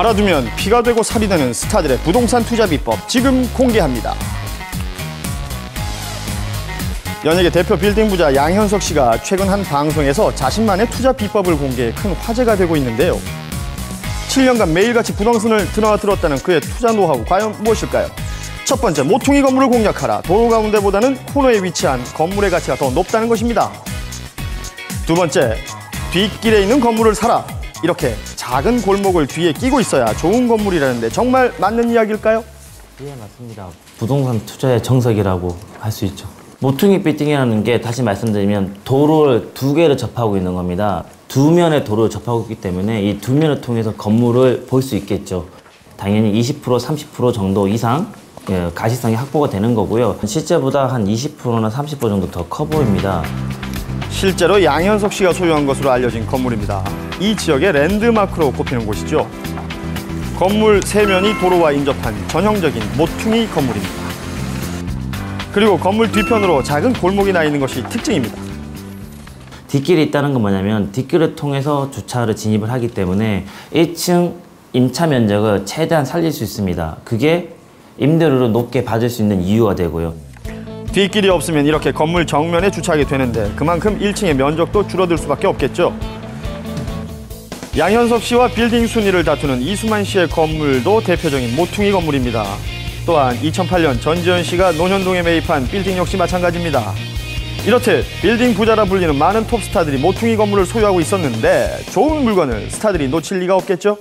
알아두면 피가 되고 살이 되는 스타들의 부동산 투자 비법 지금 공개합니다. 연예계 대표 빌딩 부자 양현석 씨가 최근 한 방송에서 자신만의 투자 비법을 공개해 큰 화제가 되고 있는데요. 7년간 매일같이 부동산을 드나들었다는 그의 투자 노하우 과연 무엇일까요? 첫 번째, 모퉁이 건물을 공략하라. 도로 가운데보다는 코너에 위치한 건물의 가치가 더 높다는 것입니다. 두 번째, 뒷길에 있는 건물을 사라. 이렇게 작은 골목을 뒤에 끼고 있어야 좋은 건물이라는데 정말 맞는 이야기일까요? 예, 맞습니다. 부동산 투자의 정석이라고 할 수 있죠. 모퉁이 빌딩이라는 게 다시 말씀드리면 도로를 두 개를 접하고 있는 겁니다. 두 면의 도로를 접하고 있기 때문에 이 두 면을 통해서 건물을 볼 수 있겠죠. 당연히 20%, 30% 정도 이상 가시성이 확보가 되는 거고요. 실제보다 한 20%나 30% 정도 더 커 보입니다. 실제로 양현석 씨가 소유한 것으로 알려진 건물입니다. 이 지역의 랜드마크로 꼽히는 곳이죠. 건물 세 면이 도로와 인접한 전형적인 모퉁이 건물입니다. 그리고 건물 뒤편으로 작은 골목이 나 있는 것이 특징입니다. 뒷길이 있다는 건 뭐냐면 뒷길을 통해서 주차를 진입을 하기 때문에 1층 임차 면적을 최대한 살릴 수 있습니다. 그게 임대료를 높게 받을 수 있는 이유가 되고요. 뒷길이 없으면 이렇게 건물 정면에 주차하게 되는데 그만큼 1층의 면적도 줄어들 수밖에 없겠죠. 양현석 씨와 빌딩 순위를 다투는 이수만 씨의 건물도 대표적인 모퉁이 건물입니다. 또한 2008년 전지현 씨가 논현동에 매입한 빌딩 역시 마찬가지입니다. 이렇듯 빌딩 부자라 불리는 많은 톱스타들이 모퉁이 건물을 소유하고 있었는데 좋은 물건을 스타들이 놓칠 리가 없겠죠?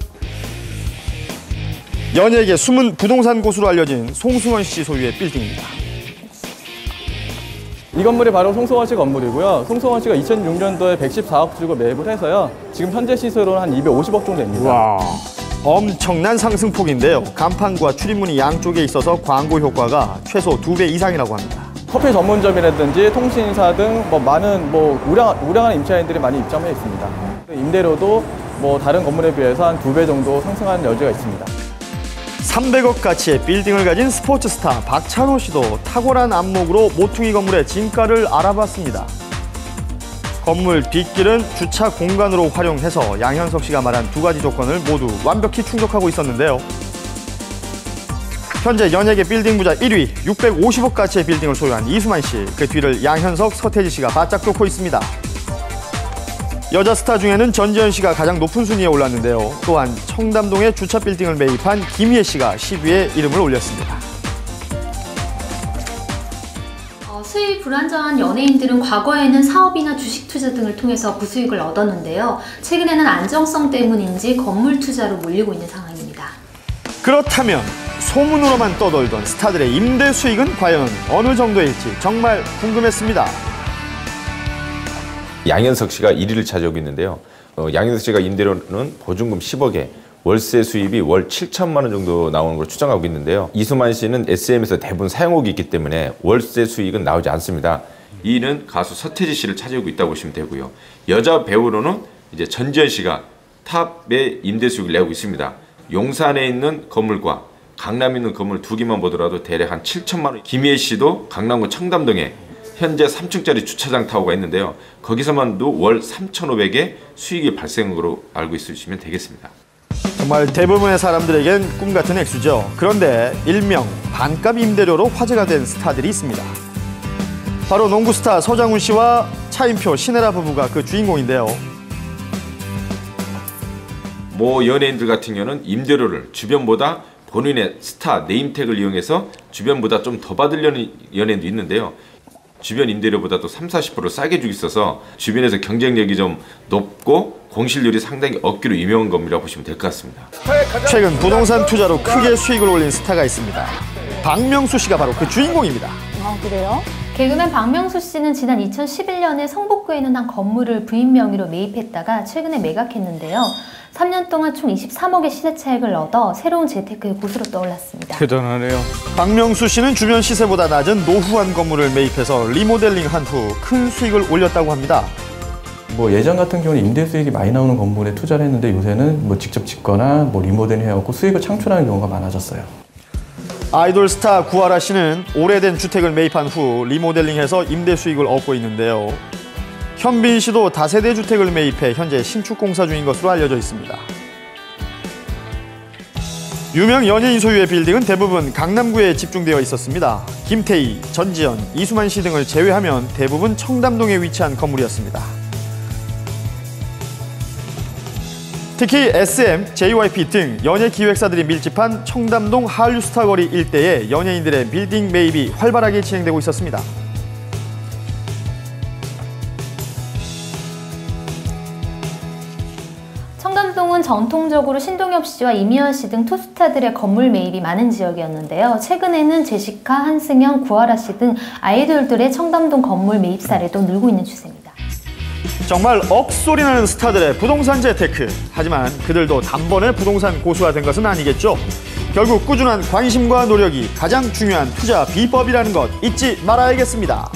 연예계 숨은 부동산 고수로 알려진 송승헌 씨 소유의 빌딩입니다. 이 건물이 바로 송승헌 씨 건물이고요. 송승헌 씨가 2006년도에 114억 주고 매입을 해서요. 지금 현재 시세로는 한 250억 정도 됩니다. 와, 엄청난 상승폭인데요. 간판과 출입문이 양쪽에 있어서 광고 효과가 최소 2배 이상이라고 합니다. 커피 전문점이라든지 통신사 등 많은 우량한 임차인들이 많이 입점해 있습니다. 임대료도 다른 건물에 비해서 한 2배 정도 상승하는 여지가 있습니다. 300억 가치의 빌딩을 가진 스포츠 스타 박찬호 씨도 탁월한 안목으로 모퉁이 건물의 진가를 알아봤습니다. 건물 뒷길은 주차 공간으로 활용해서 양현석 씨가 말한 두 가지 조건을 모두 완벽히 충족하고 있었는데요. 현재 연예계 빌딩 부자 1위, 650억 가치의 빌딩을 소유한 이수만 씨, 그 뒤를 양현석, 서태지 씨가 바짝 쫓고 있습니다. 여자 스타 중에는 전지현 씨가 가장 높은 순위에 올랐는데요. 또한 청담동에 주차 빌딩을 매입한 김희애 씨가 10위에 이름을 올렸습니다. 수입 불안정한 연예인들은 과거에는 사업이나 주식 투자 등을 통해서 부수익을 얻었는데요. 최근에는 안정성 때문인지 건물 투자로 몰리고 있는 상황입니다. 그렇다면 소문으로만 떠돌던 스타들의 임대 수익은 과연 어느 정도일지 정말 궁금했습니다. 양현석 씨가 1위를 차지하고 있는데요. 양현석 씨가 임대료는 보증금 10억에 월세 수입이 월 7천만 원 정도 나오는 걸로 추정하고 있는데요. 이수만 씨는 SM에서 대부분 사용옥이 있기 때문에 월세 수익은 나오지 않습니다. 2위는 가수 서태지 씨를 차지하고 있다고 보시면 되고요. 여자 배우로는 이제 전지현 씨가 탑의 임대 수익을 내고 있습니다. 용산에 있는 건물과 강남에 있는 건물 두 개만 보더라도 대략 한 7천만 원. 김희애 씨도 강남구 청담동에 현재 3층짜리 주차장 타워가 있는데요. 거기서만도 월 3,500의 수익이 발생한 걸로 알고 있으시면 되겠습니다. 정말 대부분의 사람들에겐 꿈같은 액수죠. 그런데 일명 반값 임대료로 화제가 된 스타들이 있습니다. 바로 농구 스타 서장훈 씨와 차인표, 신혜라 부부가 그 주인공인데요. 모 연예인들 같은 경우는 임대료를 주변보다 본인의 스타 네임택을 이용해서 주변보다 좀 더 받으려는 연예인도 있는데요. 주변 임대료보다 또 30-40% 싸게 주고 있어서 주변에서 경쟁력이 좀 높고 공실률이 상당히 없기로 유명한 건물이라고 보시면 될 것 같습니다. 최근 부동산 투자로 크게 수익을 올린 스타가 있습니다. 박명수 씨가 바로 그 주인공입니다. 아, 그래요? 개그맨 박명수 씨는 지난 2011년에 성북구에 있는 한 건물을 부인 명의로 매입했다가 최근에 매각했는데요. 3년 동안 총 23억의 시세 차익을 얻어 새로운 재테크의 고수로 떠올랐습니다. 대단하네요. 박명수 씨는 주변 시세보다 낮은 노후한 건물을 매입해서 리모델링한 후 큰 수익을 올렸다고 합니다. 예전 같은 경우는 임대 수익이 많이 나오는 건물에 투자를 했는데 요새는 직접 짓거나 리모델링 해갖고 수익을 창출하는 경우가 많아졌어요. 아이돌 스타 구하라 씨는 오래된 주택을 매입한 후 리모델링해서 임대 수익을 얻고 있는데요. 현빈 씨도 다세대 주택을 매입해 현재 신축 공사 중인 것으로 알려져 있습니다. 유명 연예인 소유의 빌딩은 대부분 강남구에 집중되어 있었습니다. 김태희, 전지현, 이수만 씨 등을 제외하면 대부분 청담동에 위치한 건물이었습니다. 특히 SM, JYP 등 연예 기획사들이 밀집한 청담동 한류스타 거리 일대에 연예인들의 빌딩 매입이 활발하게 진행되고 있었습니다. 청담동은 전통적으로 신동엽 씨와 이미연 씨 등 투스타들의 건물 매입이 많은 지역이었는데요. 최근에는 제시카, 한승연, 구하라 씨 등 아이돌들의 청담동 건물 매입 사례도 늘고 있는 추세입니다. 정말 억소리 나는 스타들의 부동산 재테크. 하지만 그들도 단번에 부동산 고수가 된 것은 아니겠죠. 결국 꾸준한 관심과 노력이 가장 중요한 투자 비법이라는 것 잊지 말아야겠습니다.